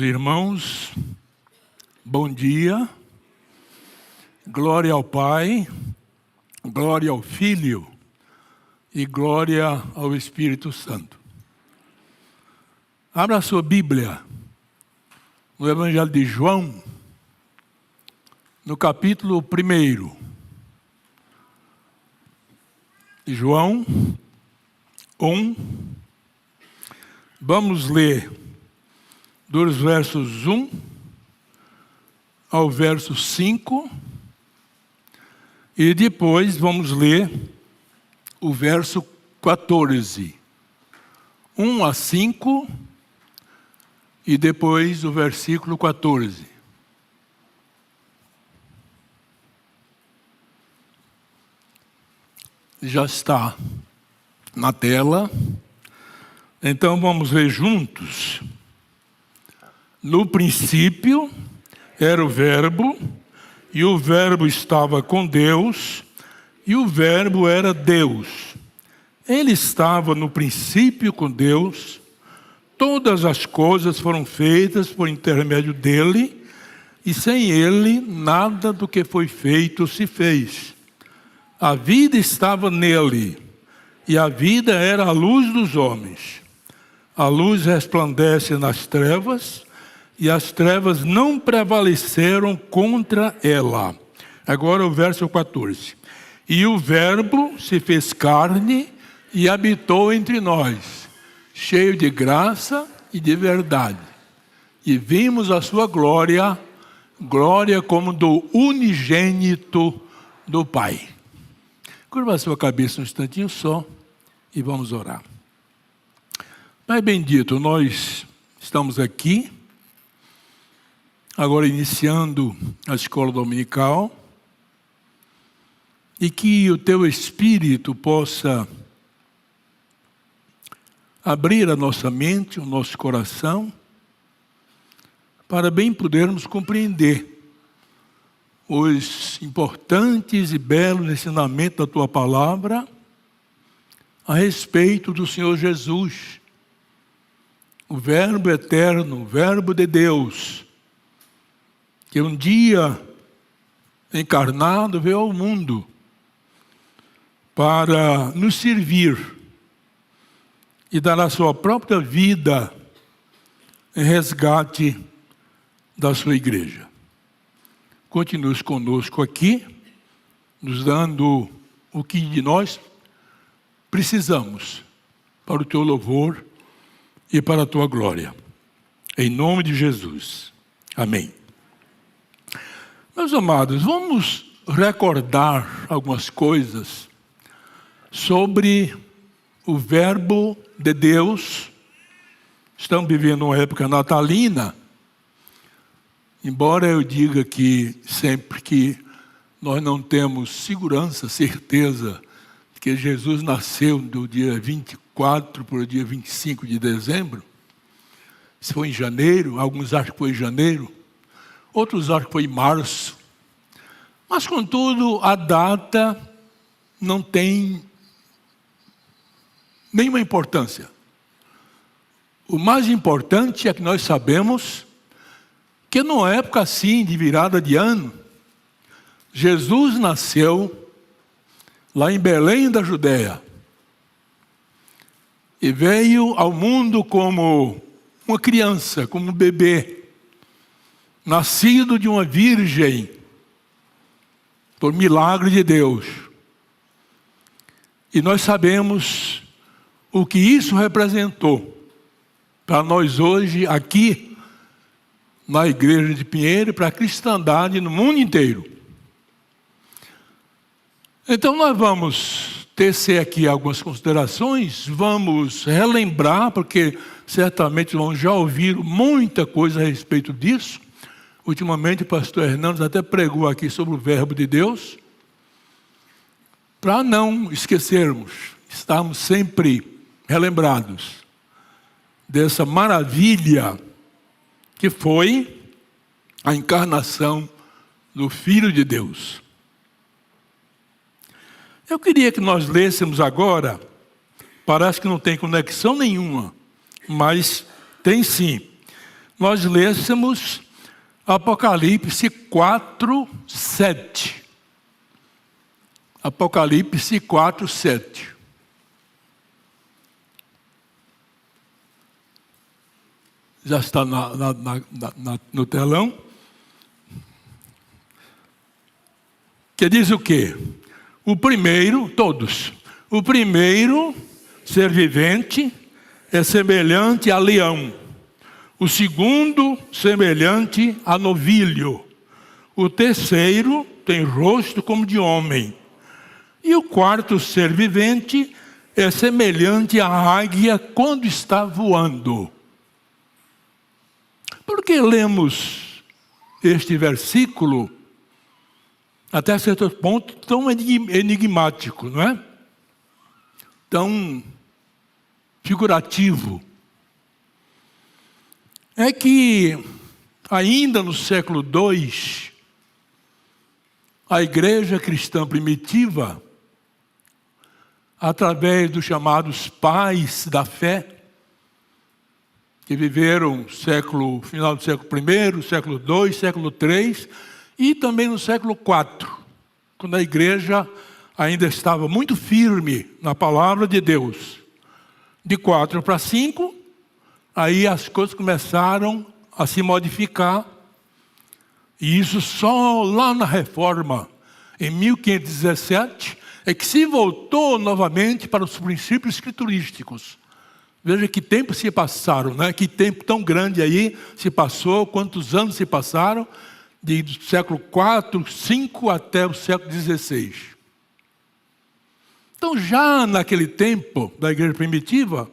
irmãos, bom dia, glória ao Pai, glória ao Filho e glória ao Espírito Santo. Abra a sua Bíblia no Evangelho de João, no capítulo 1. João 1, vamos ler dos versos 1 ao verso 5, e depois vamos ler o verso 14, 1 a 5, e depois o versículo 14. Já está na tela, então vamos ler juntos. No princípio era o Verbo, e o Verbo estava com Deus, e o Verbo era Deus. Ele estava no princípio com Deus, todas as coisas foram feitas por intermédio dele, e sem ele nada do que foi feito se fez. A vida estava nele, e a vida era a luz dos homens. A luz resplandece nas trevas, e as trevas não prevaleceram contra ela. Agora o verso 14. E o Verbo se fez carne e habitou entre nós, cheio de graça e de verdade. E vimos a sua glória, glória como do unigênito do Pai. Curva a sua cabeça um instantinho só e vamos orar. Pai bendito, nós estamos aqui, agora iniciando a escola dominical, e que o Teu Espírito possa abrir a nossa mente, o nosso coração, para bem podermos compreender os importantes e belos ensinamentos da Tua Palavra a respeito do Senhor Jesus, o Verbo eterno, o Verbo de Deus, que um dia encarnado veio ao mundo para nos servir e dar a sua própria vida em resgate da sua igreja. Continue conosco aqui, nos dando o que de nós precisamos para o Teu louvor e para a Tua glória. Em nome de Jesus. Amém. Meus amados, vamos recordar algumas coisas sobre o Verbo de Deus. Estamos vivendo uma época natalina. Embora eu diga que sempre que nós não temos segurança, certeza, que Jesus nasceu do dia 24 para o dia 25 de dezembro, se foi em janeiro, alguns acham que foi em janeiro, outros acham que foi em março. Mas, contudo, a data não tem nenhuma importância. O mais importante é que nós sabemos que numa época assim, de virada de ano, Jesus nasceu lá em Belém da Judéia e veio ao mundo como uma criança, como um bebê, nascido de uma virgem, por milagre de Deus. E nós sabemos o que isso representou para nós hoje aqui na igreja de Pinheiro e para a cristandade no mundo inteiro. Então nós vamos tecer aqui algumas considerações, vamos relembrar, porque certamente vão já ouvir muita coisa a respeito disso. Ultimamente o pastor Hernandes até pregou aqui sobre o Verbo de Deus, para não esquecermos, estarmos sempre relembrados dessa maravilha que foi a encarnação do Filho de Deus. Eu queria que nós lêssemos agora, parece que não tem conexão nenhuma, mas tem sim, nós lêssemos Apocalipse 4, 7. Apocalipse 4, 7. Já está no telão. Que diz o quê? O primeiro, todos. O primeiro ser vivente é semelhante a leão. O segundo, semelhante a novilho. O terceiro tem rosto como de homem. E o quarto ser vivente é semelhante à águia quando está voando. Por que lemos este versículo, até certo ponto, tão enigmático, não é? Tão figurativo? É que, ainda no século II, a igreja cristã primitiva, através dos chamados pais da fé, que viveram final do século I, século II, século III, e também no século IV, quando a igreja ainda estava muito firme na palavra de Deus. De 4 para 5, aí as coisas começaram a se modificar, e isso só lá na Reforma, em 1517, é que se voltou novamente para os princípios escriturísticos. Veja que tempo se passaram, né? Que tempo tão grande aí se passou, quantos anos se passaram, do século IV, V até o século XVI. Então, já naquele tempo da igreja primitiva,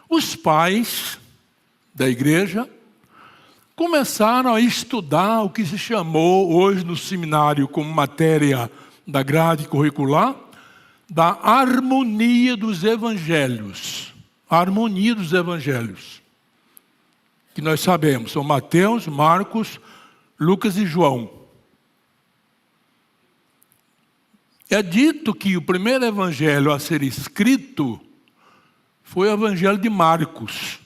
os pais da igreja começaram a estudar o que se chamou hoje no seminário como matéria da grade curricular, da harmonia dos evangelhos. A harmonia dos evangelhos, que nós sabemos, são Mateus, Marcos, Lucas e João. É dito que o primeiro evangelho a ser escrito foi o evangelho de Marcos.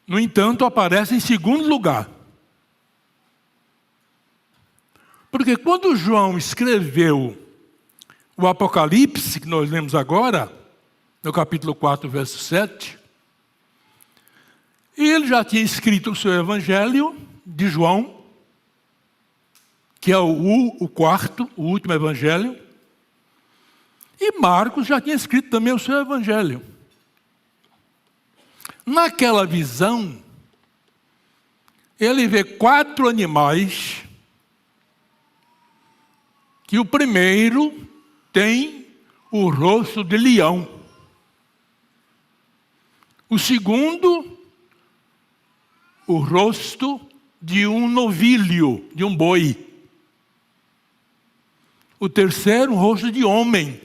No entanto, aparece em segundo lugar. Porque quando João escreveu o Apocalipse, que nós lemos agora, no capítulo 4, verso 7, e ele já tinha escrito o seu evangelho de João, que é o quarto, o último evangelho, e Marcos já tinha escrito também o seu evangelho. Naquela visão, ele vê 4 animais, que o primeiro tem o rosto de leão. O segundo, o rosto de um novilho, de um boi. O terceiro, o rosto de homem.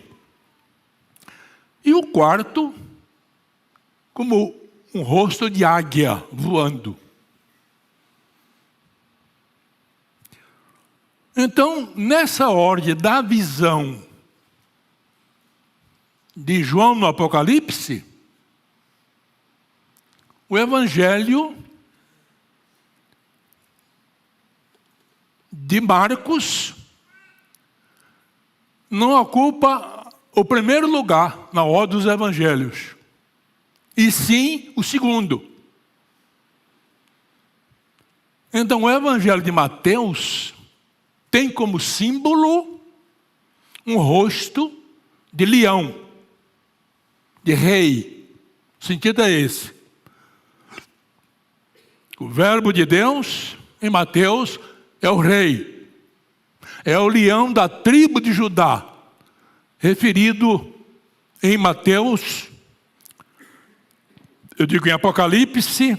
E o quarto, como um rosto de águia voando. Então, nessa ordem da visão de João no Apocalipse, o evangelho de Marcos não ocupa o primeiro lugar na ordem dos evangelhos, e sim o segundo. Então, o evangelho de Mateus tem como símbolo um rosto de leão, de rei. O sentido é esse. O verbo de Deus, em Mateus, é o rei. É o leão da tribo de Judá, referido em Mateus, eu digo em Apocalipse,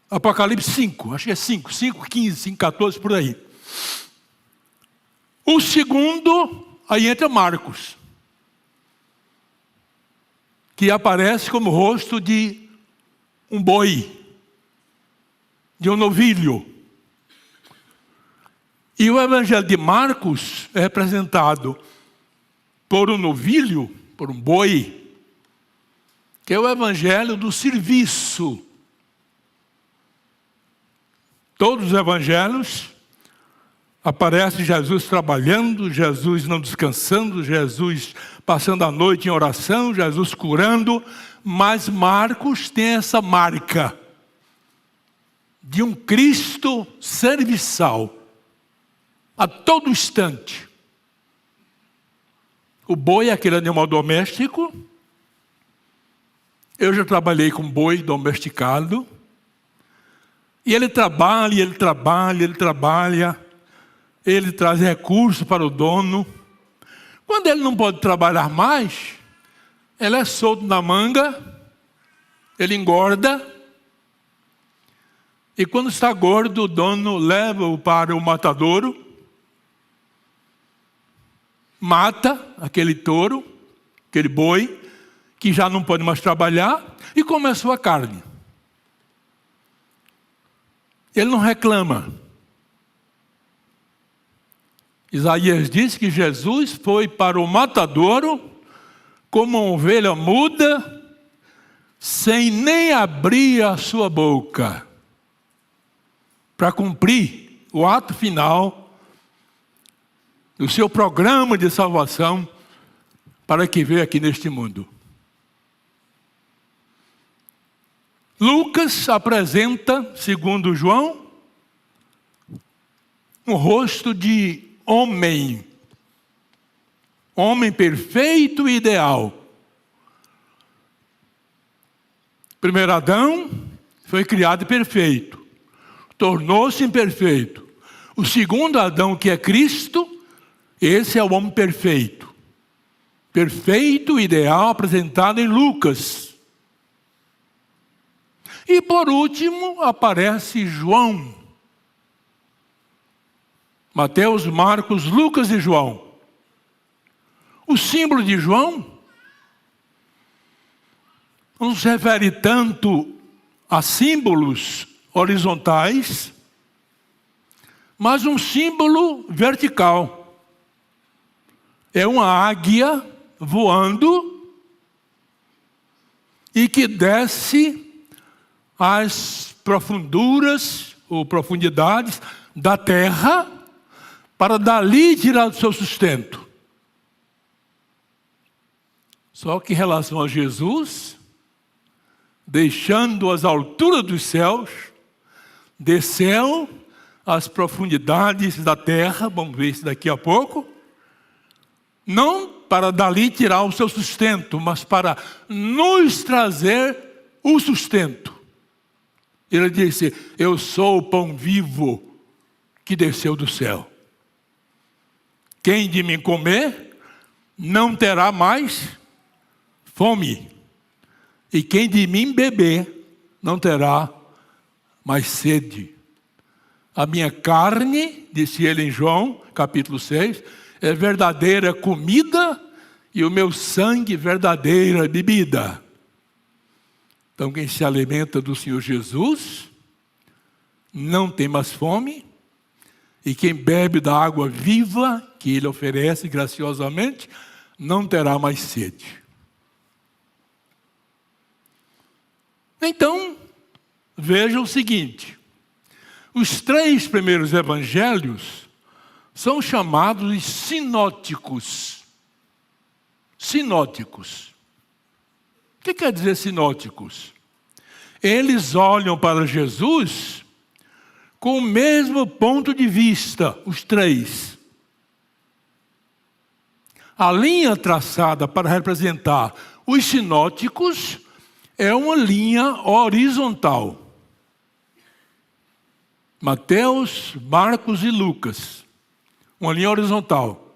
Apocalipse 5, acho que é 5, 15, 5, 14, por aí. O segundo, aí entra Marcos, que aparece como rosto de um boi, de um novilho. E o Evangelho de Marcos é representado por um novilho, por um boi, que é o Evangelho do serviço. Todos os evangelhos aparece Jesus trabalhando, Jesus não descansando, Jesus passando a noite em oração, Jesus curando, mas Marcos tem essa marca de um Cristo serviçal, a todo instante. O boi é aquele animal doméstico. Eu já trabalhei com boi domesticado. E ele trabalha, ele trabalha, ele trabalha. Ele traz recursos para o dono. Quando ele não pode trabalhar mais, ele é solto na manga, ele engorda. E quando está gordo, o dono leva-o para o matadouro, mata aquele touro, aquele boi, que já não pode mais trabalhar, e come a sua carne. Ele não reclama. Isaías diz que Jesus foi para o matadouro como uma ovelha muda, sem nem abrir a sua boca, para cumprir o ato final do seu programa de salvação para que veio aqui neste mundo. Lucas apresenta, segundo João, um rosto de homem perfeito e ideal. Primeiro Adão foi criado perfeito, tornou-se imperfeito. O segundo Adão, que é Cristo, esse é o homem perfeito. Perfeito, ideal, apresentado em Lucas. E por último aparece João. Mateus, Marcos, Lucas e João. O símbolo de João não se refere tanto a símbolos horizontais, mas um símbolo vertical. É uma águia voando e que desce às profunduras ou profundidades da terra para dali tirar o seu sustento. Só que em relação a Jesus, deixando as alturas dos céus, desceu às profundidades da terra, vamos ver isso daqui a pouco, não para dali tirar o seu sustento, mas para nos trazer o sustento. Ele disse: eu sou o pão vivo que desceu do céu. Quem de mim comer, não terá mais fome. E quem de mim beber, não terá mais sede. A minha carne, disse ele em João, capítulo 6, é verdadeira comida e o meu sangue verdadeira bebida. Então quem se alimenta do Senhor Jesus não tem mais fome, e quem bebe da água viva que Ele oferece graciosamente não terá mais sede. Então, veja o seguinte: os 3 primeiros evangelhos são chamados de sinóticos. Sinóticos. O que quer dizer sinóticos? Eles olham para Jesus com o mesmo ponto de vista, os 3. A linha traçada para representar os sinóticos é uma linha horizontal. Mateus, Marcos e Lucas. Uma linha horizontal.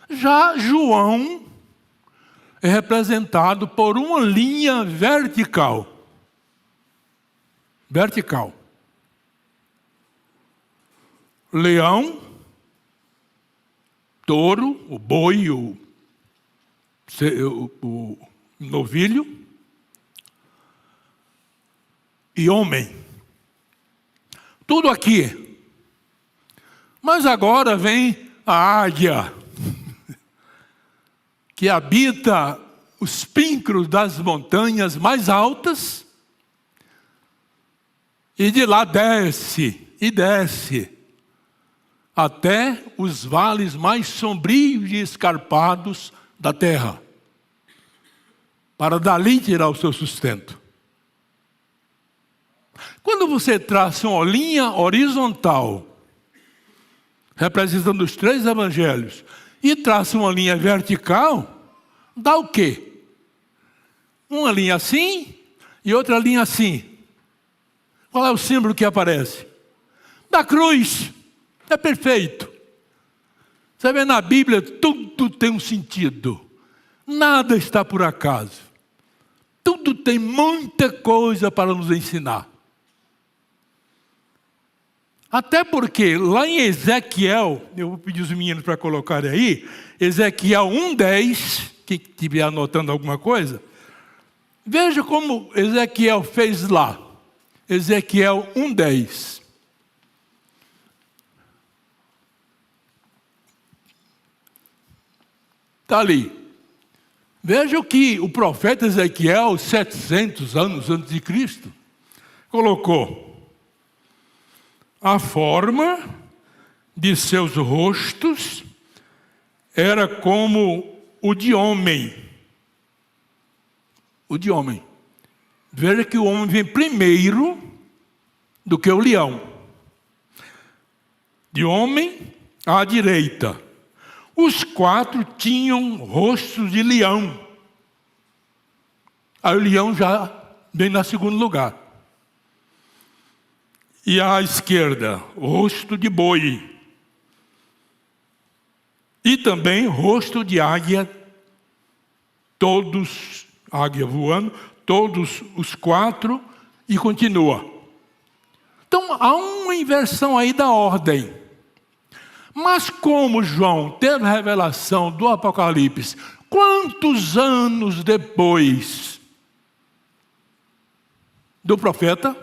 Já João é representado por uma linha vertical. Vertical. Leão, touro, o boi, o novilho e homem. Tudo aqui Mas agora vem a águia, que habita os pincos das montanhas mais altas, e de lá desce e desce até os vales mais sombrios e escarpados da terra, para dali tirar o seu sustento. Quando você traça uma linha horizontal, representando os 3 evangelhos, e traça uma linha vertical, dá o quê? Uma linha assim e outra linha assim. Qual é o símbolo que aparece? Da cruz. É perfeito. Você vê na Bíblia, tudo tem um sentido. Nada está por acaso. Tudo tem muita coisa para nos ensinar. Até porque lá em Ezequiel, eu vou pedir os meninos para colocarem aí, Ezequiel 1:10, quem estiver anotando alguma coisa, veja como Ezequiel fez lá. Ezequiel 1:10. Está ali. Veja o que o profeta Ezequiel, 700 anos antes de Cristo, colocou. A forma de seus rostos era como o de homem. O de homem. Veja que o homem vem primeiro do que o leão. De homem à direita. Os 4 tinham rostos de leão. Aí o leão já vem no segundo lugar. E à esquerda, rosto de boi. E também rosto de águia. Todos, águia voando, todos os 4, e continua. Então há uma inversão aí da ordem. Mas como João teve a revelação do Apocalipse, quantos anos depois do profeta?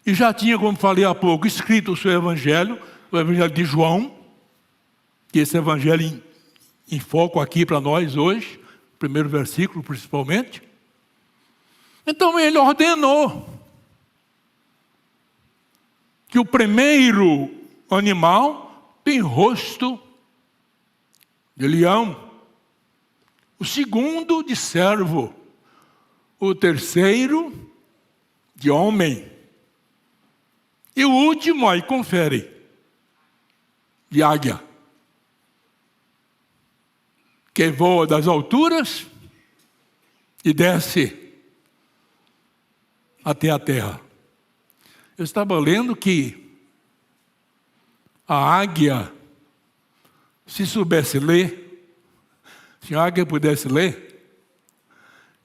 E já tinha, como falei há pouco, escrito o seu evangelho, o evangelho de João, que esse evangelho em foco aqui para nós hoje, primeiro versículo principalmente. Então ele ordenou que o primeiro animal tem rosto de leão, o segundo de servo, o terceiro de homem, e o último, aí confere, de águia, que voa das alturas e desce até a terra. Eu estava lendo que a águia, se soubesse ler, se a águia pudesse ler,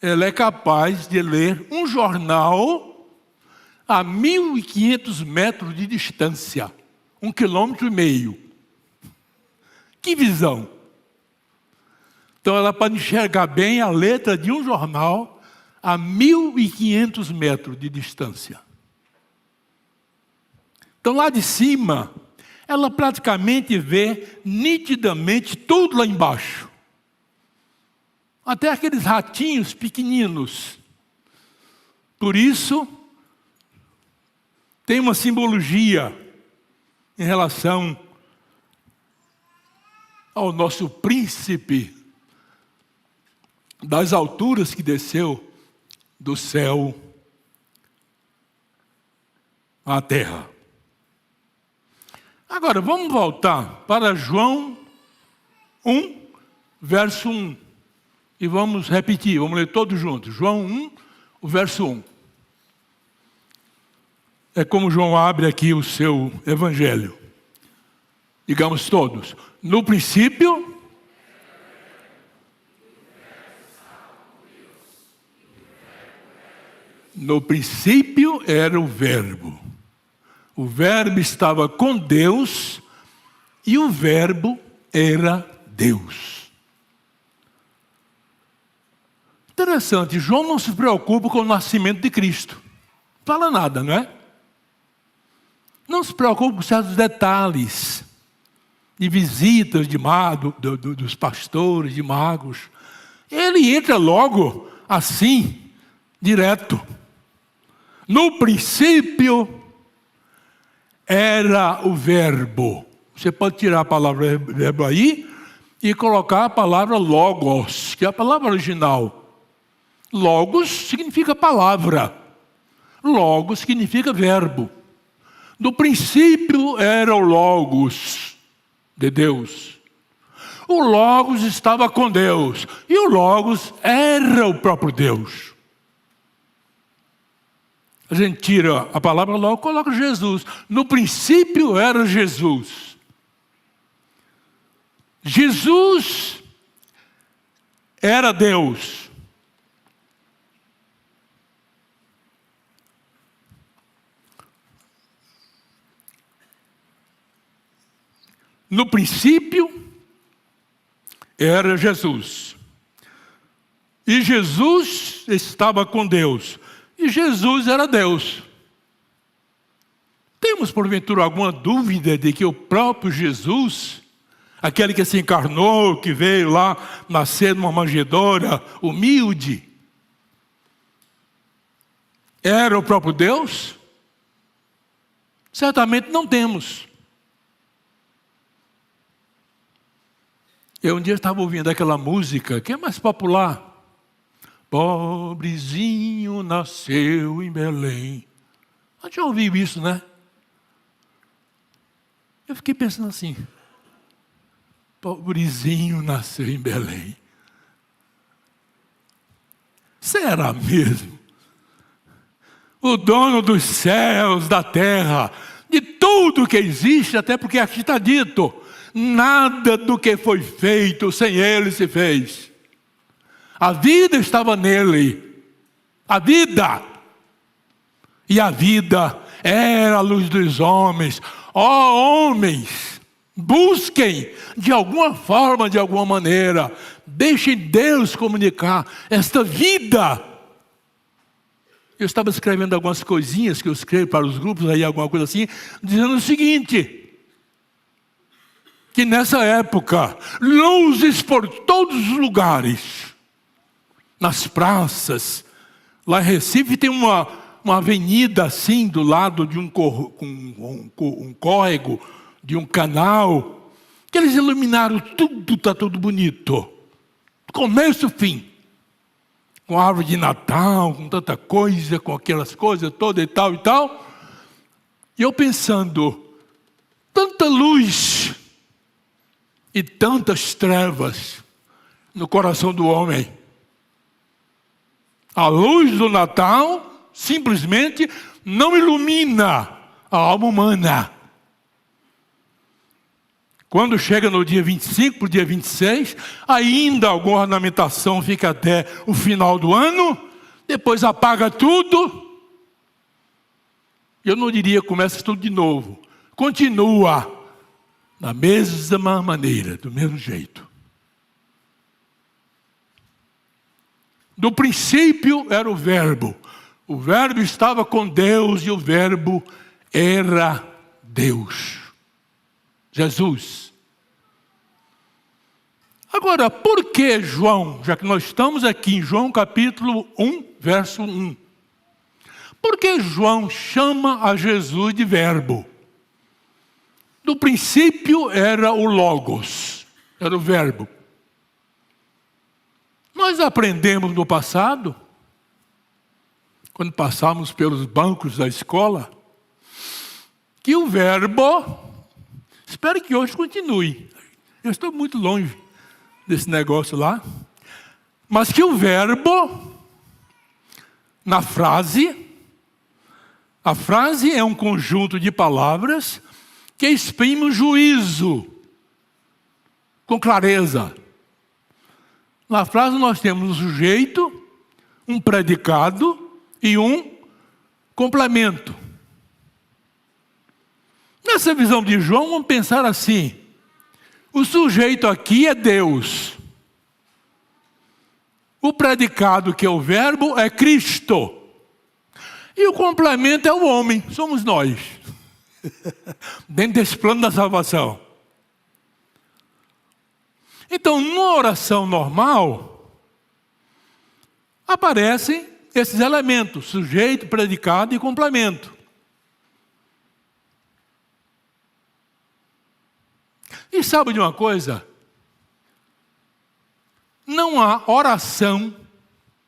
ela é capaz de ler um jornal a 1.500 metros de distância, 1,5 quilômetros. Que visão! Então ela pode enxergar bem a letra de um jornal a 1.500 metros de distância. Então lá de cima, ela praticamente vê nitidamente tudo lá embaixo. Até aqueles ratinhos pequeninos. Por isso, tem uma simbologia em relação ao nosso príncipe das alturas que desceu do céu à terra. Agora, vamos voltar para João 1, verso 1. E vamos repetir, vamos ler todos juntos. João 1, o verso 1. É como João abre aqui o seu evangelho. Digamos todos. No princípio, era o Verbo. O Verbo estava com Deus e o Verbo era Deus. Interessante, João não se preocupa com o nascimento de Cristo. Fala nada, não é? não se preocupa com certos detalhes de visitas dos pastores, de magos. Ele entra logo assim, direto. No princípio era o verbo. Você pode tirar a palavra verbo aí e colocar a palavra logos, que é a palavra original. Logos significa palavra. Logos significa verbo. No princípio era o Logos de Deus. O Logos estava com Deus. E o Logos era o próprio Deus. A gente tira a palavra Logos e coloca Jesus. No princípio era Jesus. Jesus era Deus. No princípio era Jesus. E Jesus estava com Deus. E Jesus era Deus. Temos, porventura, alguma dúvida de que o próprio Jesus, aquele que se encarnou, que veio lá nascer numa manjedoura humilde, era o próprio Deus? Certamente não temos. Eu um dia estava ouvindo aquela música que é mais popular. Pobrezinho nasceu em Belém. A gente já ouviu isso, né? Eu fiquei pensando assim. Pobrezinho nasceu em Belém. Será mesmo? O dono dos céus, da terra, de tudo que existe, até porque aqui está dito, nada do que foi feito sem ele se fez. A vida estava nele. A vida. E a vida era a luz dos homens. Ó homens, busquem de alguma forma, de alguma maneira, deixem Deus comunicar esta vida. Eu estava escrevendo algumas coisinhas que eu escrevo para os grupos, aí alguma coisa assim, dizendo o seguinte, que nessa época, luzes por todos os lugares, nas praças, lá em Recife tem uma avenida assim, do lado de um córrego, de um canal, que eles iluminaram tudo, está tudo bonito, começo ao fim, com árvore de Natal, com tanta coisa, com aquelas coisas todas e tal e tal, e eu pensando, tanta luz e tantas trevas no coração do homem. A luz do Natal simplesmente não ilumina a alma humana. Quando chega no dia 25 para o dia 26, ainda alguma ornamentação fica até o final do ano, depois apaga tudo. Eu não diria começa tudo de novo. Continua da mesma maneira, do mesmo jeito. Do princípio era o verbo. O verbo estava com Deus e o verbo era Deus. Jesus. Agora, por que João, já que nós estamos aqui em João capítulo 1, verso 1. Por que João chama a Jesus de verbo? Do princípio era o Logos, era o verbo. Nós aprendemos no passado, quando passávamos pelos bancos da escola, que o verbo, espero que hoje continue, eu estou muito longe desse negócio lá, mas que o verbo, na frase, a frase é um conjunto de palavras que exprime um juízo com clareza. Na frase nós temos um sujeito, um predicado e um complemento. Nessa visão de João, vamos pensar assim. O sujeito aqui é Deus. O predicado, que é o verbo, é Cristo. E o complemento é o homem, somos nós. Dentro desse plano da salvação. Então, numa oração normal, aparecem esses elementos: sujeito, predicado e complemento. E sabe de uma coisa? Não há oração,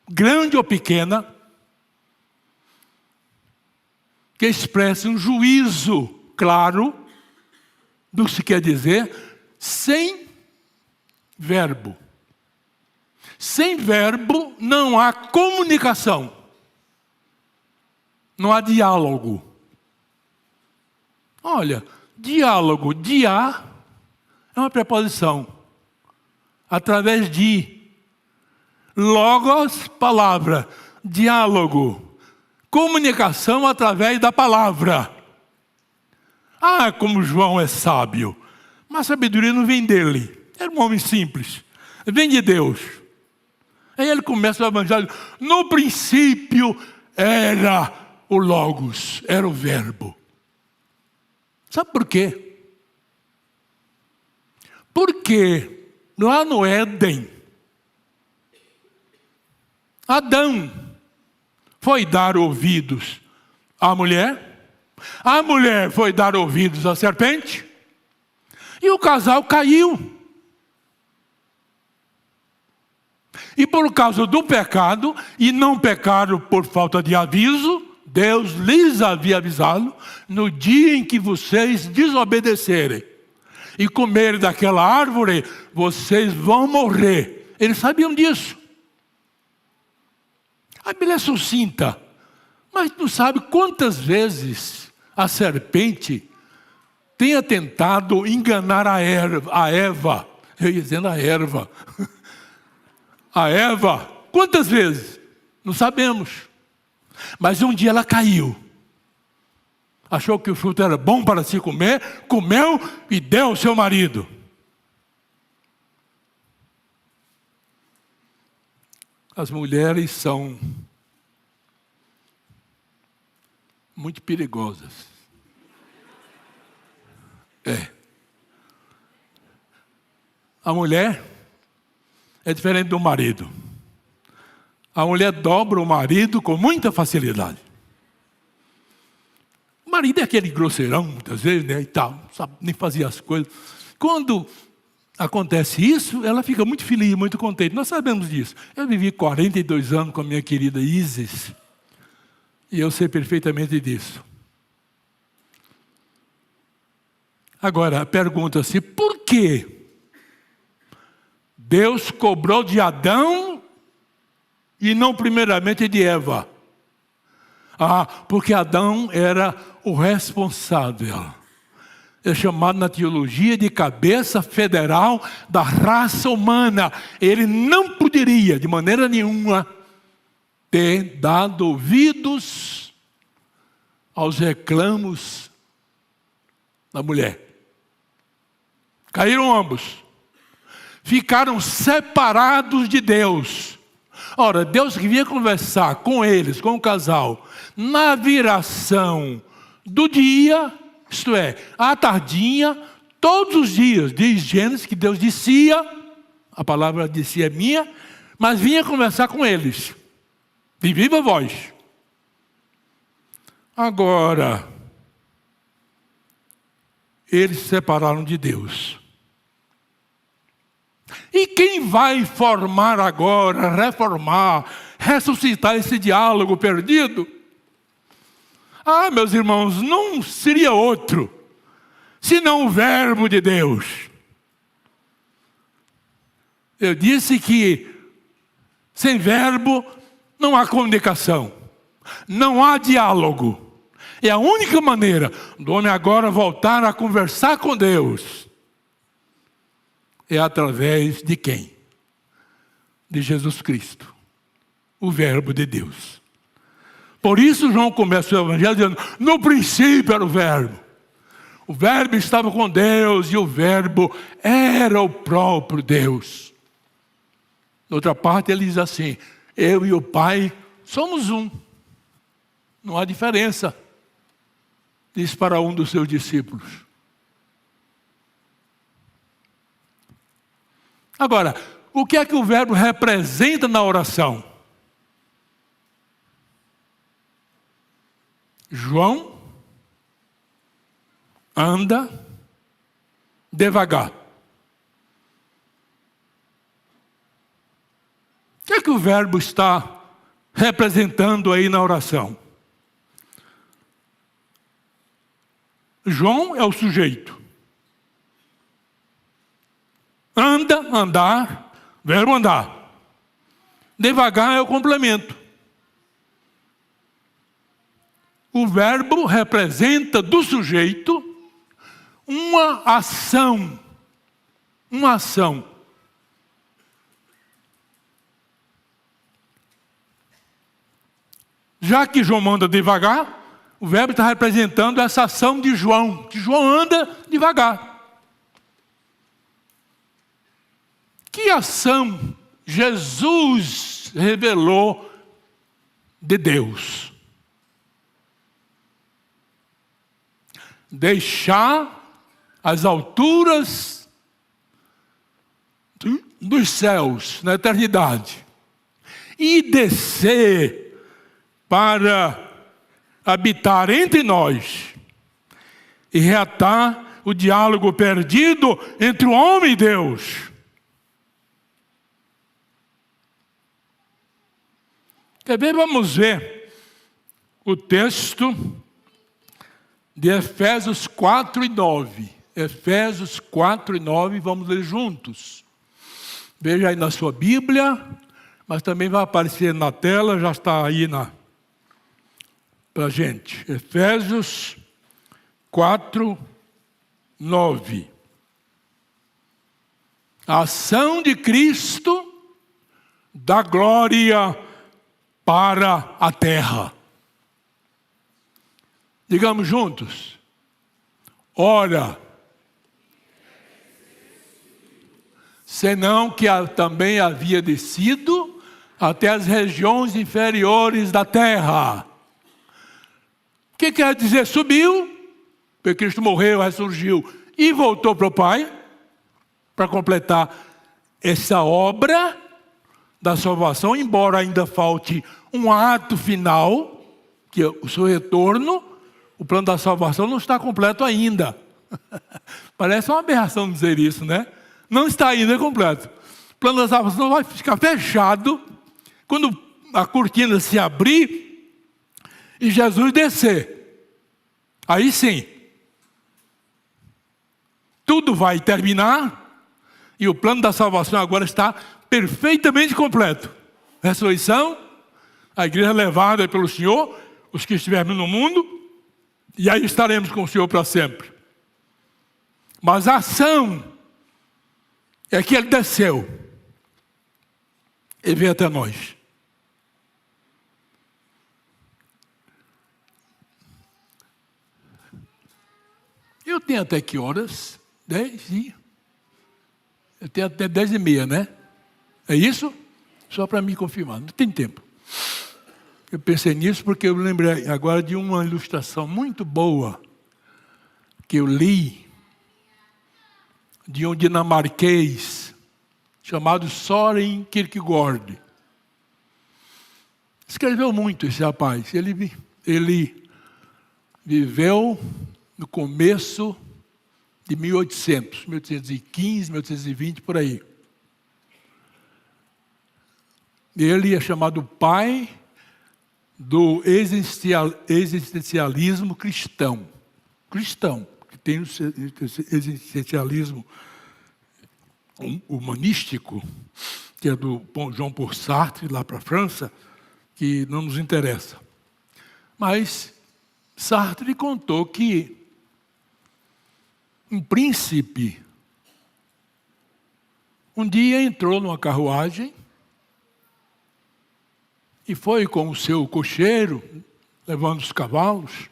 grande ou pequena, que expresse um juízo claro do que se quer dizer, sem verbo. Sem verbo não há comunicação. Não há diálogo. Olha, diálogo, dia é uma preposição. Através de. Logos, palavra. Diálogo. Comunicação através da palavra. Ah, como João é sábio. Mas a sabedoria não vem dele. Era um homem simples. Vem de Deus. Aí ele começa o evangelho. No princípio era o Logos, era o verbo. Sabe por quê? Porque lá no Éden, Adão foi dar ouvidos à mulher, a mulher foi dar ouvidos à serpente, e o casal caiu. E por causa do pecado, e não pecaram por falta de aviso, Deus lhes havia avisado: no dia em que vocês desobedecerem e comerem daquela árvore, vocês vão morrer. Eles sabiam disso. A Bíblia é sucinta, mas tu sabe quantas vezes a serpente tenha tentado enganar a Eva. Eu ia dizendo a erva. A Eva, quantas vezes? Não sabemos. Mas um dia ela caiu. Achou que o fruto era bom para se comer, comeu e deu ao seu marido. As mulheres são muito perigosas. A mulher é diferente do marido. A mulher dobra o marido com muita facilidade. O marido é aquele grosseirão, muitas vezes, né, e tal, não sabe nem fazer as coisas. Quando acontece isso, ela fica muito feliz, muito contente. Nós sabemos disso. Eu vivi 42 anos com a minha querida Isis, e eu sei perfeitamente disso. Agora, pergunta-se, por que Deus cobrou de Adão e não primeiramente de Eva? Ah, porque Adão era o responsável. É chamado na teologia de cabeça federal da raça humana. Ele não poderia, de maneira nenhuma, ter dado ouvidos aos reclamos da mulher. Caíram ambos. Ficaram separados de Deus. Ora, Deus queria conversar com eles, com o casal, na viração do dia, isto é, à tardinha, todos os dias. Diz Gênesis que Deus descia, a palavra descia é minha, mas vinha conversar com eles, de viva voz. Agora, eles se separaram de Deus. E quem vai formar agora, reformar, ressuscitar esse diálogo perdido? Ah, meus irmãos, não seria outro, senão o verbo de Deus. Eu disse que sem verbo não há comunicação, não há diálogo. É a única maneira do homem agora voltar a conversar com Deus. É através de quem? De Jesus Cristo, o verbo de Deus. Por isso João começa o evangelho dizendo, no princípio era o verbo. O verbo estava com Deus e o verbo era o próprio Deus. Outra parte ele diz assim, eu e o Pai somos um. Não há diferença. disse para um dos seus discípulos. Agora, o que é que o verbo representa na oração? João anda devagar. O que é que o verbo está representando aí na oração? João é o sujeito. Anda, andar, verbo andar. Devagar é o complemento. O verbo representa do sujeito uma ação. Uma ação. Já que João anda devagar, o verbo está representando essa ação de João. Que João anda devagar. Que ação Jesus revelou de Deus? Deixar as alturas dos céus na eternidade e descer para habitar entre nós e reatar o diálogo perdido entre o homem e Deus. Quer ver? Vamos ver o texto de Efésios 4 e 9. Efésios 4 e 9, vamos ler juntos. Veja aí na sua Bíblia, mas também vai aparecer na tela, já está aí para a gente. Efésios 4, 9. A ação de Cristo dá glória para a terra. Digamos juntos. Ora, senão que também havia descido até as regiões inferiores da terra. O que quer dizer? Subiu, porque Cristo morreu, ressurgiu e voltou para o Pai, para completar essa obra da salvação, embora ainda falte um ato final, que é o seu retorno. O plano da salvação não está completo ainda. Parece uma aberração dizer isso, né? Não está ainda completo. O plano da salvação vai ficar fechado quando a cortina se abrir e Jesus descer. Aí sim, tudo vai terminar e o plano da salvação agora está perfeitamente completo. Ressurreição, a igreja levada pelo Senhor, os que estivermos no mundo, e aí estaremos com o Senhor para sempre. Mas a ação é que Ele desceu e veio até nós. Eu tenho até que horas? 10 Eu tenho até 10h30, né? É isso? Só para me confirmar, não tem tempo. Eu pensei nisso porque eu lembrei agora de uma ilustração muito boa que eu li de um dinamarquês chamado Søren Kierkegaard. Escreveu muito esse rapaz. Ele viveu no começo de 1815, 1820, por aí. Ele é chamado pai do existencialismo cristão. Cristão, que tem o existencialismo humanístico, que é do Jean Paul Sartre, lá para a França, que não nos interessa. Mas Sartre contou que um príncipe um dia entrou numa carruagem e foi com o seu cocheiro, levando os cavalos,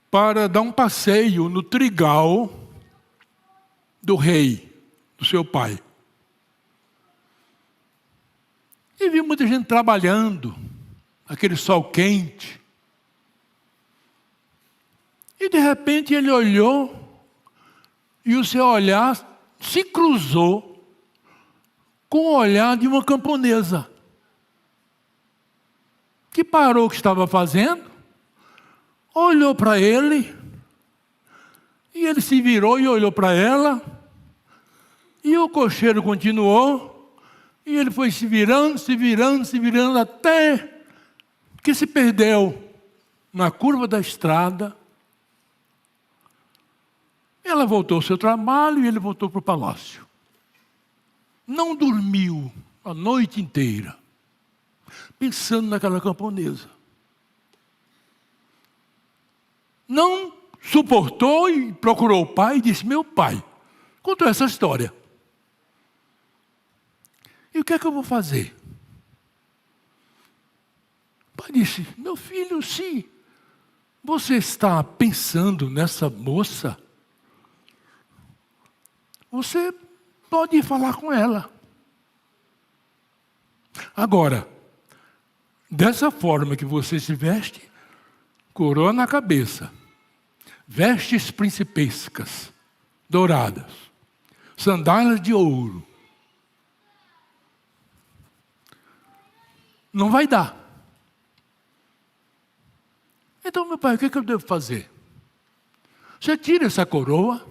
para dar um passeio no trigal do rei, do seu pai. E viu muita gente trabalhando, aquele sol quente. E de repente ele olhou, e o seu olhar se cruzou com o olhar de uma camponesa, que parou o que estava fazendo, olhou para ele, e ele se virou e olhou para ela, e o cocheiro continuou, e ele foi se virando, até que se perdeu na curva da estrada. Ela voltou ao seu trabalho e ele voltou para o palácio. Não dormiu a noite inteira, pensando naquela camponesa. Não suportou e procurou o pai e disse: meu pai, contou essa história. E o que é que eu vou fazer? O pai disse: meu filho, se você está pensando nessa moça, você pode ir falar com ela. Agora, dessa forma que você se veste, coroa na cabeça, vestes principescas, douradas, sandálias de ouro, não vai dar. Então, meu pai, o que é que eu devo fazer? Você tira essa coroa.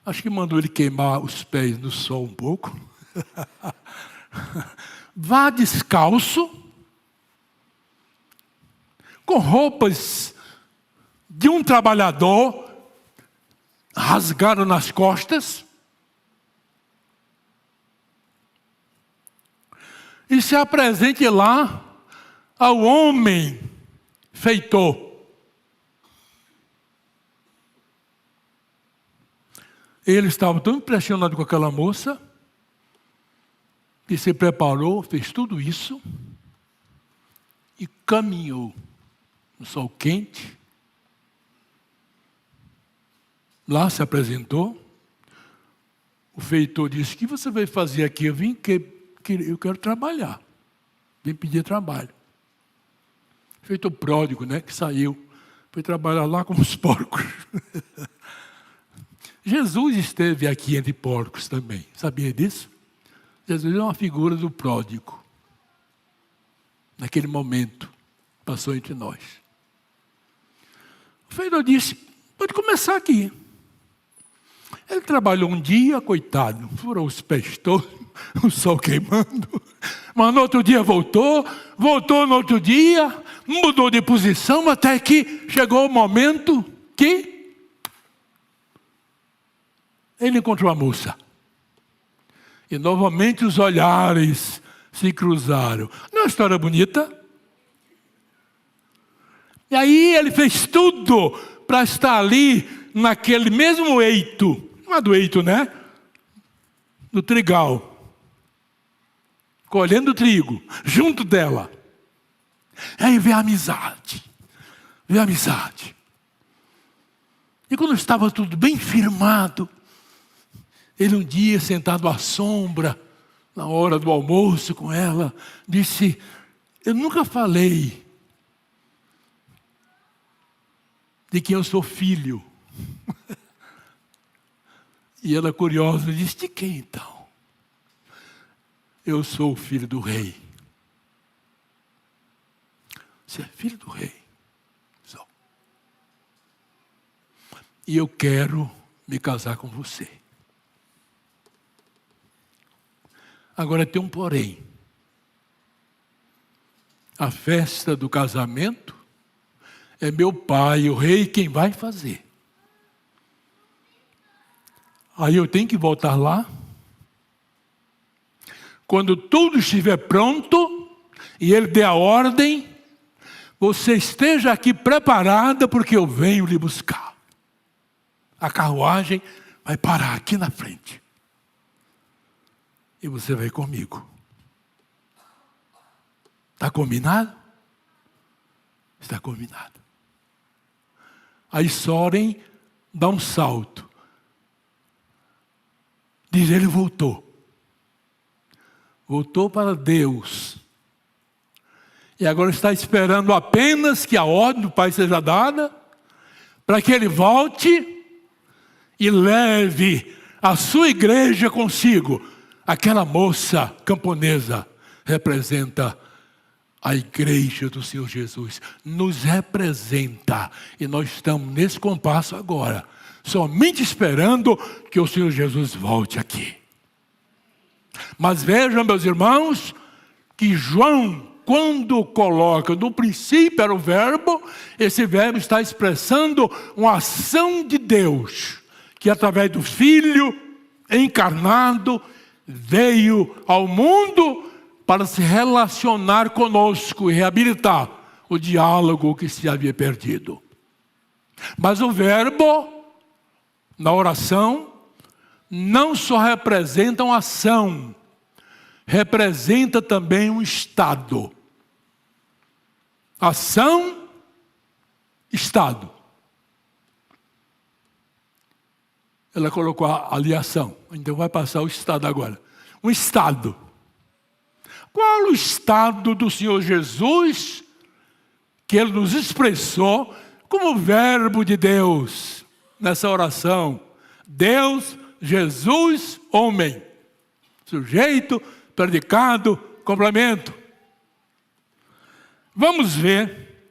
Acho que mandou ele queimar os pés no sol um pouco. Vá descalço, com roupas de um trabalhador, rasgado nas costas, e se apresente lá ao homem feitor. Ele estava tão impressionado com aquela moça, que se preparou, fez tudo isso, e caminhou no sol quente. Lá se apresentou. O feitor disse: o que você vai fazer aqui? Eu quero trabalhar. Vim pedir trabalho. Feitor pródigo, né, que saiu, foi trabalhar lá como os porcos. Jesus esteve aqui entre porcos também. Sabia disso? Jesus é uma figura do pródigo. Naquele momento, passou entre nós. O feitor disse: pode começar aqui. Ele trabalhou um dia, coitado, furou os pés todos, o sol queimando. Mas no outro dia voltou no outro dia, mudou de posição, até que chegou o momento que ele encontrou a moça. E novamente os olhares se cruzaram. Não é uma história bonita? E aí ele fez tudo para estar ali, naquele mesmo eito. Não é do eito, né? Do trigal. Colhendo trigo, junto dela. Aí vê a amizade. Vê a amizade. E quando estava tudo bem firmado, ele um dia, sentado à sombra, na hora do almoço com ela, disse: eu nunca falei de quem eu sou filho. E ela, curiosa, disse: de quem então? Eu sou o filho do rei. Você é filho do rei? Sou. E eu quero me casar com você. Agora tem um porém. A festa do casamento é meu pai, o rei, quem vai fazer. Aí eu tenho que voltar lá. Quando tudo estiver pronto e ele der a ordem, você esteja aqui preparada, porque eu venho lhe buscar. A carruagem vai parar aqui na frente. E você vai comigo. Está combinado? Está combinado. Aí Soren dá um salto. Diz: ele voltou. Voltou para Deus. E agora está esperando apenas que a ordem do Pai seja dada, para que Ele volte e leve a sua igreja consigo. Aquela moça camponesa representa a igreja do Senhor Jesus. Nos representa. E nós estamos nesse compasso agora, somente esperando que o Senhor Jesus volte aqui. Mas vejam, meus irmãos, que João, quando coloca no princípio era o verbo, esse verbo está expressando uma ação de Deus, que através do Filho encarnado veio ao mundo para se relacionar conosco e reabilitar o diálogo que se havia perdido. Mas o verbo, na oração, não só representa uma ação, representa também um estado. Ação, estado. Ela colocou ali a ação, então vai passar o estado agora. Um estado. Qual o estado do Senhor Jesus que Ele nos expressou como verbo de Deus nessa oração? Deus, Jesus, homem. Sujeito, predicado, complemento. Vamos ver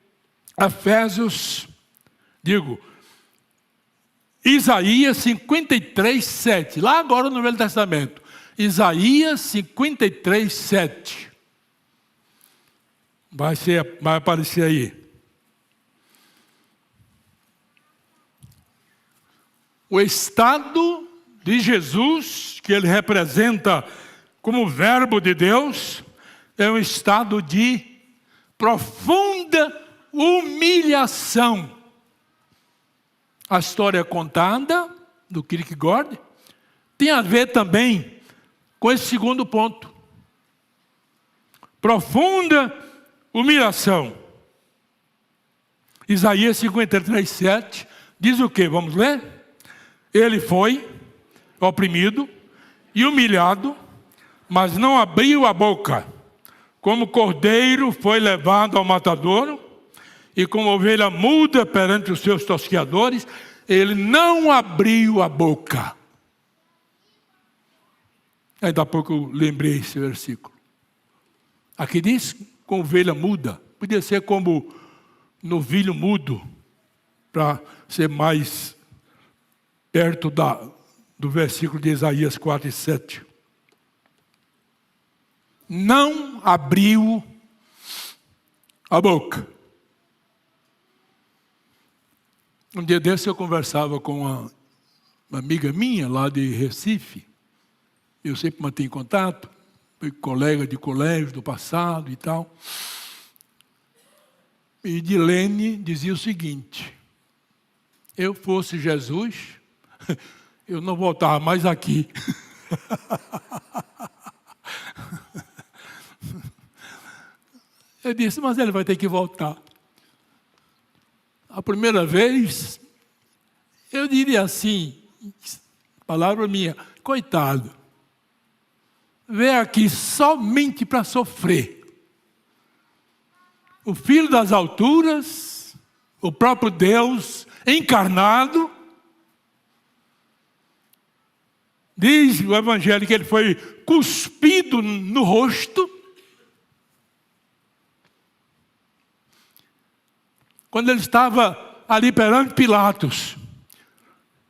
Isaías 53, 7. Lá agora no Velho Testamento. Isaías 53, 7. Vai aparecer aí. O estado de Jesus, que Ele representa como verbo de Deus, é um estado de profunda humilhação. A história contada do Kierkegaard tem a ver também com esse segundo ponto. Profunda humilhação. Isaías 53, 7 diz o quê? Vamos ler? Ele foi oprimido e humilhado, mas não abriu a boca. Como cordeiro foi levado ao matadouro, e como ovelha muda perante os seus tosqueadores, ele não abriu a boca. Ainda há pouco eu lembrei esse versículo. Aqui diz com ovelha muda. Podia ser como novilho mudo, para ser mais perto do versículo de Isaías 4 e 7. Não abriu a boca. Um dia desse eu conversava com uma amiga minha lá de Recife. Eu sempre mantenho contato, fui colega de colégio do passado e tal. E Dilene dizia o seguinte: eu fosse Jesus, eu não voltava mais aqui. Eu disse, mas ele vai ter que voltar. A primeira vez, eu diria assim, palavra minha, coitado, veio aqui somente para sofrer. O Filho das alturas, o próprio Deus encarnado, diz o Evangelho que ele foi cuspido no rosto. Quando ele estava ali perante Pilatos.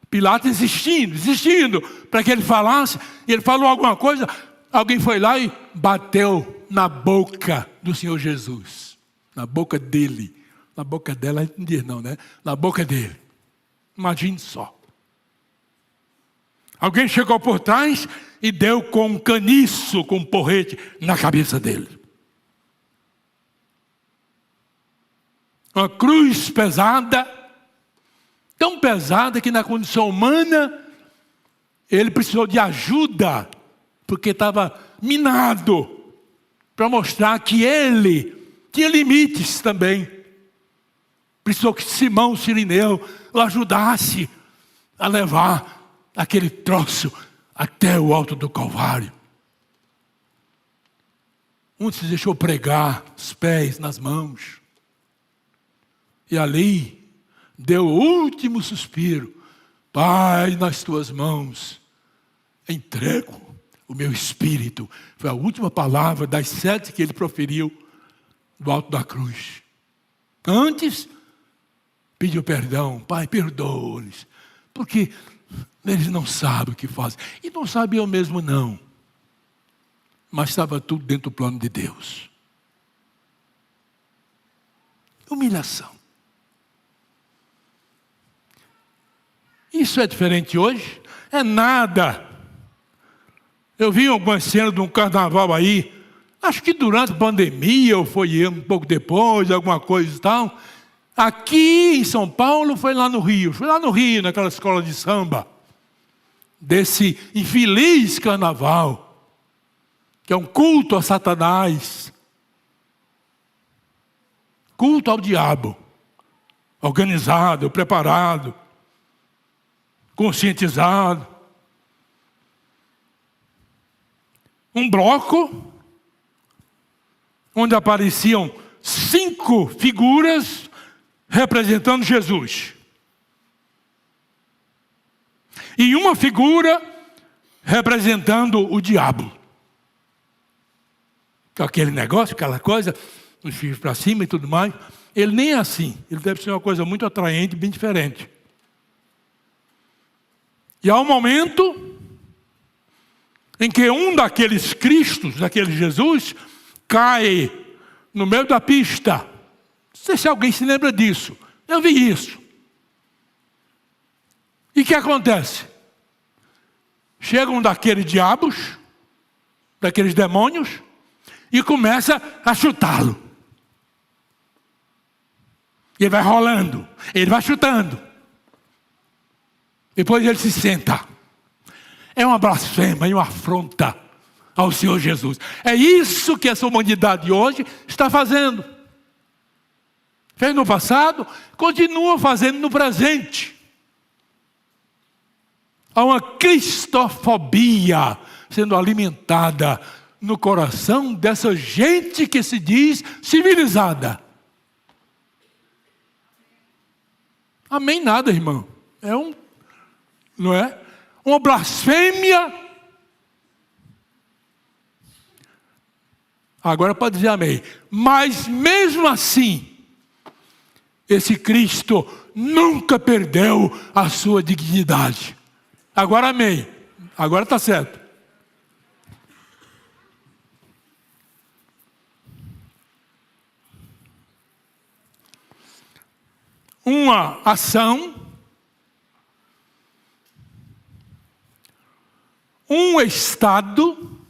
Pilatos insistindo, para que ele falasse, e ele falou alguma coisa, alguém foi lá e bateu na boca do Senhor Jesus. Na boca dele. Na boca dela, não diz não, né? Na boca dele. Imagine só. Alguém chegou por trás e deu com um caniço, com um porrete na cabeça dele. Uma cruz pesada, tão pesada que na condição humana ele precisou de ajuda, porque estava minado, para mostrar que ele tinha limites também. Precisou que Simão Cirineu o ajudasse a levar aquele troço até o alto do Calvário. Um se deixou pregar os pés nas mãos. E ali deu o último suspiro. Pai, nas tuas mãos entrego o meu espírito. Foi a última palavra das 7 que ele proferiu do alto da cruz. Antes, pediu perdão. Pai, perdoa-lhes, porque eles não sabem o que fazem. E não sabia eu mesmo não. Mas estava tudo dentro do plano de Deus. Humilhação. Isso é diferente hoje? É nada. Eu vi algumas cenas de um carnaval aí, acho que durante a pandemia, ou foi um pouco depois, alguma coisa e tal. Aqui em São Paulo, foi lá no Rio, naquela escola de samba, desse infeliz carnaval, que é um culto a Satanás, culto ao diabo, organizado, preparado, conscientizado. Um bloco onde apareciam 5 figuras representando Jesus. E uma figura representando o diabo. Aquele negócio, aquela coisa, os fios para cima e tudo mais. Ele nem é assim. Ele deve ser uma coisa muito atraente, bem diferente. E há um momento em que um daqueles Cristos, daquele Jesus, cai no meio da pista. Não sei se alguém se lembra disso. Eu vi isso. E o que acontece? Chegam daqueles diabos, daqueles demônios, e começa a chutá-lo. E ele vai rolando, ele vai chutando. Depois ele se senta. É uma blasfêmia e uma afronta ao Senhor Jesus. É isso que essa humanidade hoje está fazendo. Fez no passado, continua fazendo no presente. Há uma cristofobia sendo alimentada no coração dessa gente que se diz civilizada. Amém nada, irmão. Não é? Uma blasfêmia. Agora pode dizer amém. Mas mesmo assim, esse Cristo nunca perdeu a sua dignidade. Agora amém. Agora está certo. Uma ação, um estado,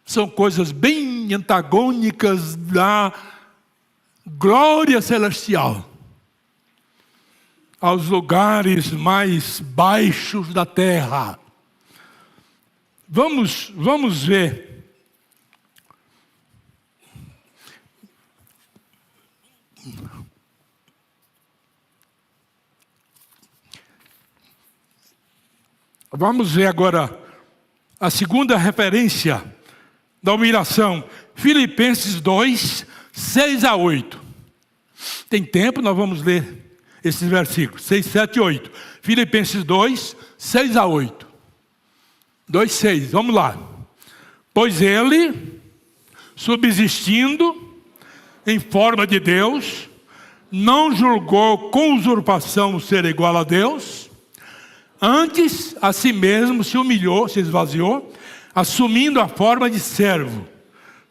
são coisas bem antagônicas da glória celestial aos lugares mais baixos da terra. Vamos ver. Vamos ver agora a segunda referência da humilhação. Filipenses 2, 6 a 8. Tem tempo, nós vamos ler esses versículos. 6, 7 e 8. Filipenses 2, 6 a 8. 2, 6, vamos lá. Pois ele, subsistindo em forma de Deus, não julgou com usurpação ser igual a Deus. Antes, a si mesmo se humilhou, se esvaziou, assumindo a forma de servo,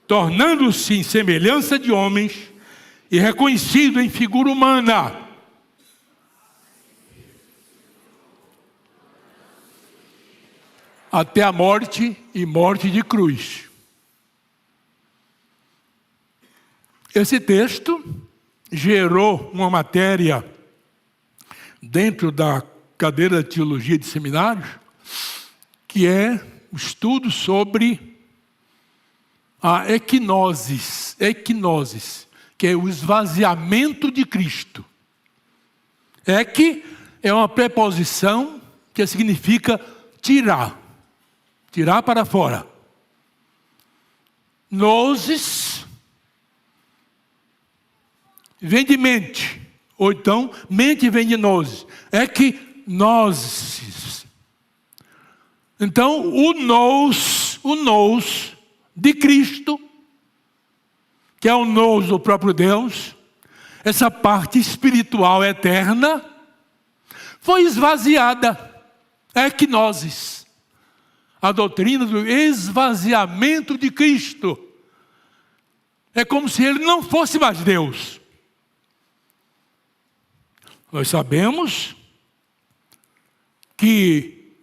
tornando-se em semelhança de homens e reconhecido em figura humana. Até a morte e morte de cruz. Esse texto gerou uma matéria dentro da cadeira de teologia de seminários, que é o estudo sobre a equinosis, que é o esvaziamento de Cristo. É uma preposição que significa tirar para fora. Nozes vem de mente, ou então mente vem de nozes. É que nozes. Então o nous de Cristo, que é o nous do próprio Deus, essa parte espiritual eterna, foi esvaziada. Equinoses. A doutrina do esvaziamento de Cristo. É como se ele não fosse mais Deus. Nós sabemos que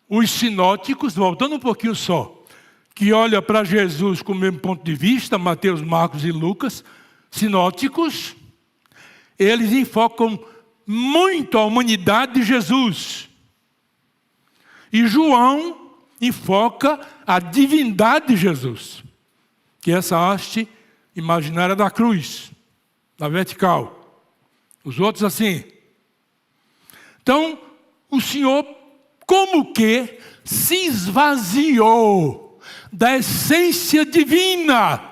os sinóticos, voltando um pouquinho só, que olham para Jesus com o mesmo ponto de vista, Mateus, Marcos e Lucas, sinóticos, eles enfocam muito a humanidade de Jesus. E João enfoca a divindade de Jesus, que é essa haste imaginária da cruz, da vertical. Os outros assim. Então, o Senhor como que se esvaziou da essência divina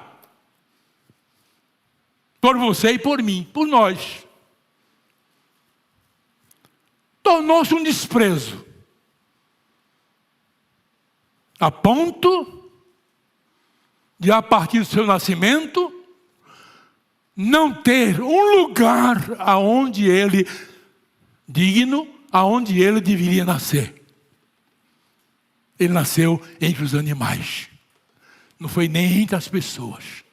por você e por mim, por nós. Tornou-se um desprezo. A ponto de, a partir do seu nascimento, não ter um lugar aonde ele, digno, aonde ele deveria nascer. Ele nasceu entre os animais. Não foi nem entre as pessoas.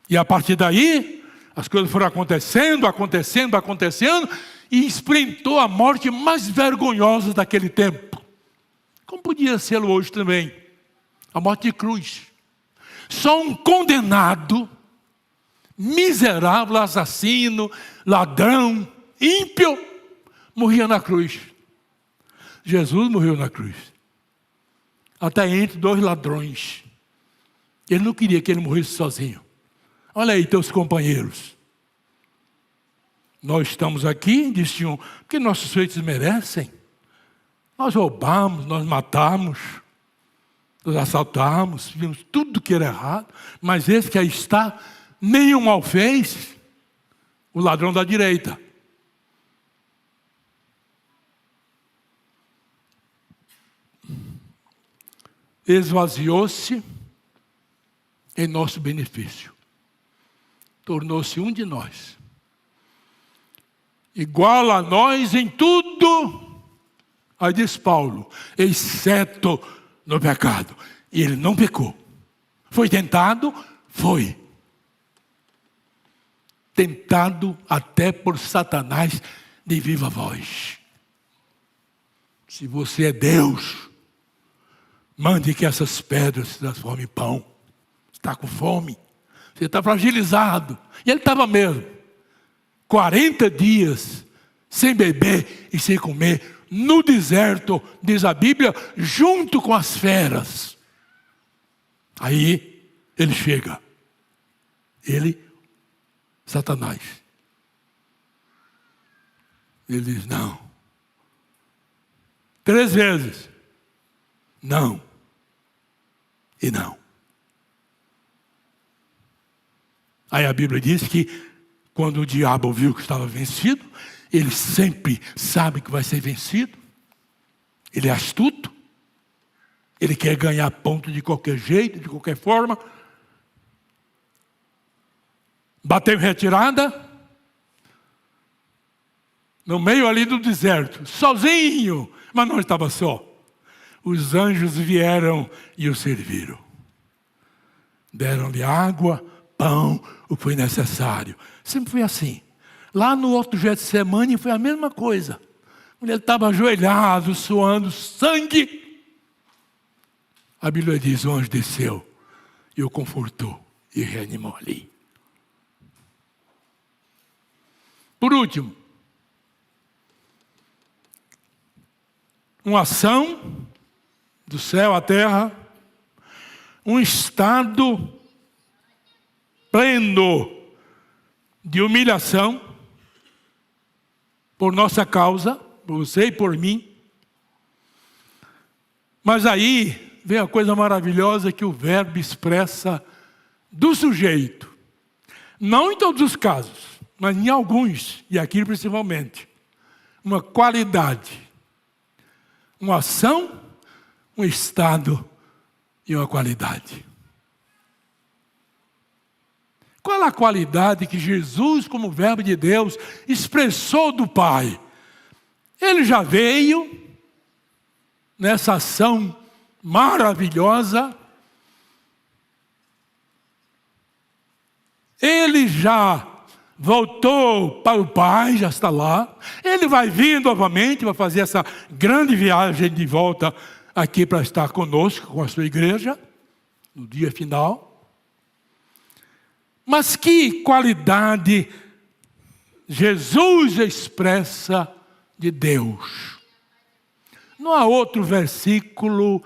E a partir daí, as coisas foram acontecendo, e enfrentou a morte mais vergonhosa daquele tempo. Como podia ser hoje também, a morte de cruz. Só um condenado, miserável, assassino, ladrão, ímpio, morria na cruz. Jesus morreu na cruz. Até entre dois ladrões. Ele não queria que ele morresse sozinho. Olha aí teus companheiros. Nós estamos aqui, diziam, porque nossos feitos merecem. Nós roubamos, nós matamos, nós assaltamos, vimos tudo que era errado, mas esse que aí está, nenhum mal fez, o ladrão da direita. Esvaziou-se em nosso benefício. Tornou-se um de nós. Igual a nós em tudo. Aí diz Paulo, exceto no pecado. E ele não pecou. Foi tentado? Foi. Tentado até por Satanás de viva voz. Se você é Deus, mande que essas pedras se transformem em pão. Você está com fome. Você está fragilizado. E ele estava mesmo. 40 dias sem beber e sem comer. No deserto, diz a Bíblia, junto com as feras. Aí ele chega. Ele, Satanás. Ele diz, não. 3 vezes. Não. E não. Aí a Bíblia diz que quando o diabo viu que estava vencido, ele sempre sabe que vai ser vencido. Ele é astuto. Ele quer ganhar ponto de qualquer jeito, de qualquer forma. Bateu em retirada. No meio ali do deserto. Sozinho. Mas não estava só. Os anjos vieram e o serviram. Deram-lhe água, pão, o que foi necessário. Sempre foi assim. Lá no outro Getsemane foi a mesma coisa. Quando ele estava ajoelhado, suando sangue. A Bíblia diz, o anjo desceu e o confortou e reanimou ali. Por último, uma ação do céu à terra, um estado pleno de humilhação por nossa causa, por você e por mim. Mas aí vem a coisa maravilhosa que o verbo expressa do sujeito. Não em todos os casos, mas em alguns, e aqui principalmente. Uma qualidade, uma ação, um estado e uma qualidade. Qual a qualidade que Jesus, como verbo de Deus, expressou do Pai? Ele já veio nessa ação maravilhosa. Ele já voltou para o Pai, já está lá. Ele vai vir novamente, vai fazer essa grande viagem de volta aqui para estar conosco, com a sua igreja, no dia final. Mas que qualidade Jesus expressa de Deus. Não há outro versículo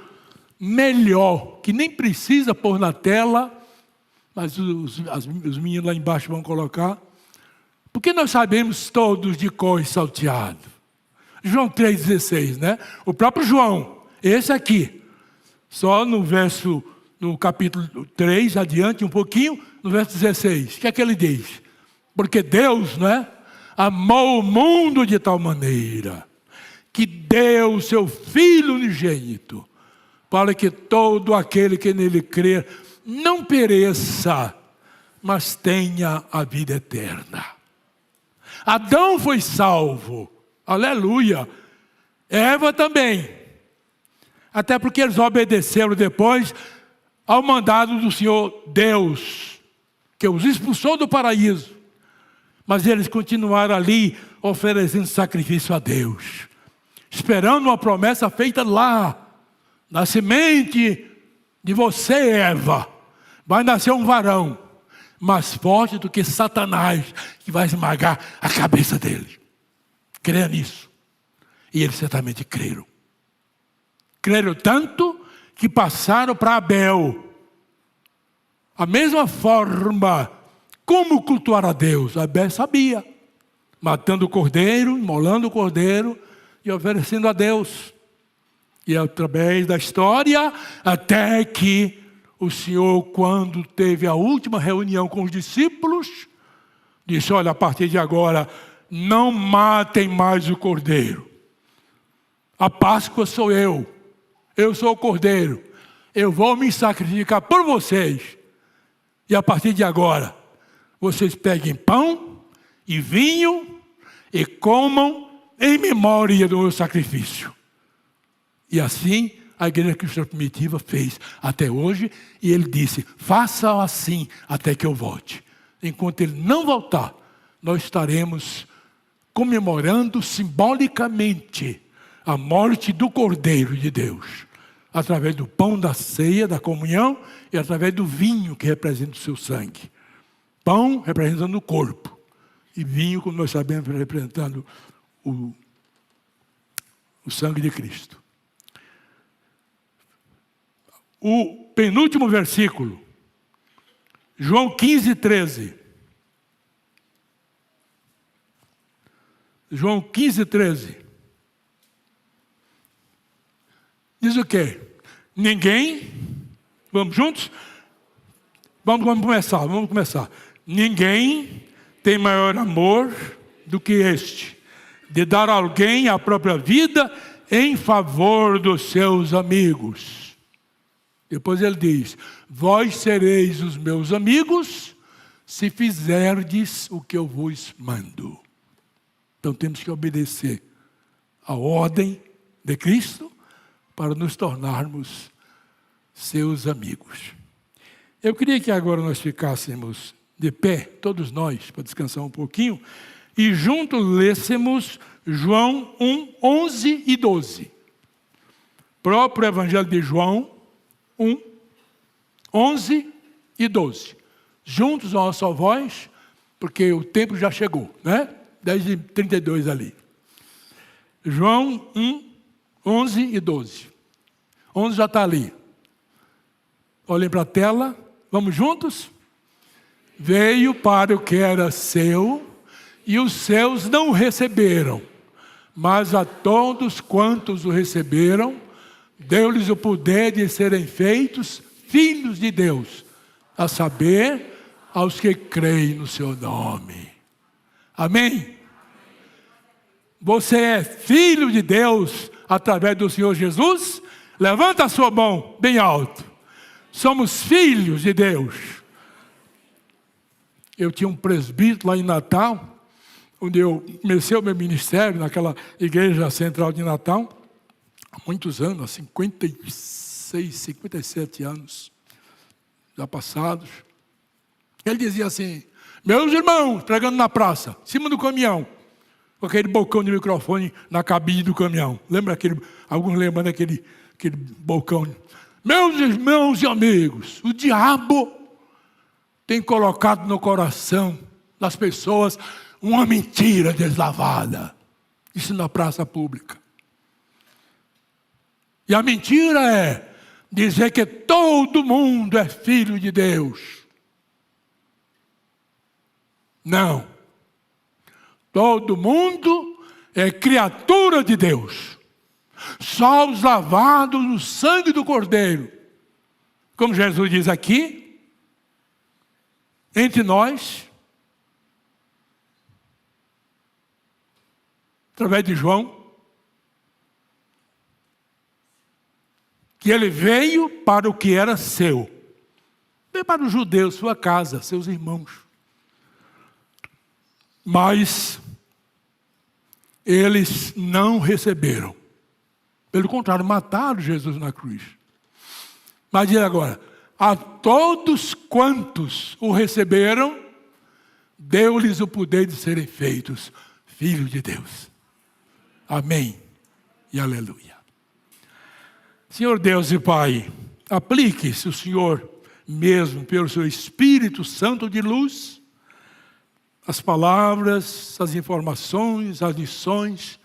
melhor, que nem precisa pôr na tela, mas os meninos lá embaixo vão colocar. Porque nós sabemos todos de cor e salteado. João 3,16, né? O próprio João, esse aqui. Só no capítulo 3, adiante um pouquinho, no verso 16. O que é que ele diz? Porque Deus, né, amou o mundo de tal maneira que deu o seu Filho unigênito, para que todo aquele que nele crer não pereça, mas tenha a vida eterna. Adão foi salvo, aleluia. Eva também, até porque eles obedeceram depois ao mandado do Senhor Deus, que os expulsou do paraíso. Mas eles continuaram ali oferecendo sacrifício a Deus, esperando uma promessa feita lá, na semente de você, Eva, vai nascer um varão mais forte do que Satanás, que vai esmagar a cabeça dele. Creia nisso. E eles certamente creram. Creram tanto que passaram para Abel. A mesma forma, como cultuar a Deus. Abel sabia. Matando o cordeiro, imolando o cordeiro e oferecendo a Deus. E através da história, até que o Senhor, quando teve a última reunião com os discípulos, disse: olha, a partir de agora, não matem mais o cordeiro. A Páscoa sou eu sou o cordeiro. Eu vou me sacrificar por vocês. E a partir de agora, vocês peguem pão e vinho e comam em memória do meu sacrifício. E assim a igreja cristã primitiva fez até hoje, e ele disse: façam assim até que eu volte. Enquanto ele não voltar, nós estaremos comemorando simbolicamente a morte do Cordeiro de Deus, através do pão da ceia, da comunhão, e através do vinho que representa o seu sangue. Pão representando o corpo, e vinho, como nós sabemos, representando o sangue de Cristo. O penúltimo versículo, João 15:13. João 15:13. Diz o quê? Ninguém, vamos juntos? Vamos começar. Ninguém tem maior amor do que este, de dar a alguém a própria vida em favor dos seus amigos. Depois ele diz: vós sereis os meus amigos se fizerdes o que eu vos mando. Então temos que obedecer a ordem de Cristo para nos tornarmos seus amigos. Eu queria que agora nós ficássemos de pé, todos nós, para descansar um pouquinho, e juntos lêssemos João 1, 11 e 12. Próprio Evangelho de João 1, 11 e 12. Juntos a uma só voz, porque o tempo já chegou, né? 10:32 ali. João 1, 11 e 12. 11 já está ali. Olhem para a tela. Vamos juntos? Veio para o que era seu, e os seus não o receberam. Mas a todos quantos o receberam, Deu-lhes o poder de serem feitos filhos de Deus, a saber, aos que creem no seu nome. Amém? Você é filho de Deus através do Senhor Jesus? Levanta a sua mão bem alto. Somos filhos de Deus. Eu tinha um presbítero lá em Natal, onde eu comecei o meu ministério, naquela igreja central de Natal, há muitos anos, há 56, 57 anos já passados. Ele dizia assim: meus irmãos, pregando na praça, em cima do caminhão, com aquele bocão de microfone na cabine do caminhão. Lembra aquele, alguns lembram daquele bocão? Meus irmãos e amigos, o diabo tem colocado no coração das pessoas uma mentira deslavada. Isso na praça pública. E a mentira é dizer que todo mundo é filho de Deus. Não. Todo mundo é criatura de Deus. Só os lavados no sangue do Cordeiro. Como Jesus diz aqui, entre nós, através de João, que ele veio para o que era seu. Veio para os judeus, sua casa, seus irmãos. Mas eles não receberam. Pelo contrário, mataram Jesus na cruz. Mas diz agora, a todos quantos o receberam, deu-lhes o poder de serem feitos filhos de Deus. Amém e aleluia. Senhor Deus e Pai, aplique-se o Senhor mesmo pelo seu Espírito Santo de luz, as palavras, as informações, as lições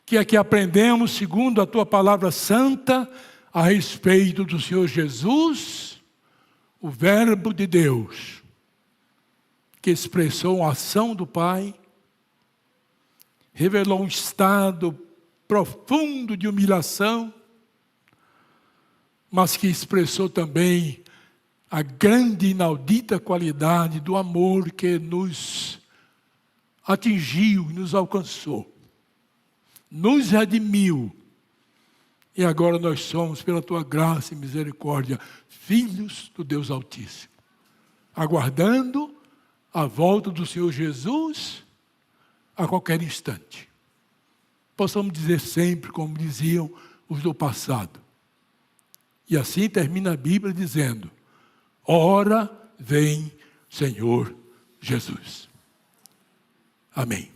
que aqui aprendemos segundo a Tua palavra santa a respeito do Senhor Jesus, o Verbo de Deus, que expressou a ação do Pai, revelou um estado profundo de humilhação, mas que expressou também a grande e inaudita qualidade do amor que nos atingiu e nos alcançou, nos redimiu, e agora nós somos, pela Tua graça e misericórdia, filhos do Deus Altíssimo, aguardando a volta do Senhor Jesus a qualquer instante. Possamos dizer sempre, como diziam os do passado. E assim termina a Bíblia dizendo: ora vem Senhor Jesus. Amém.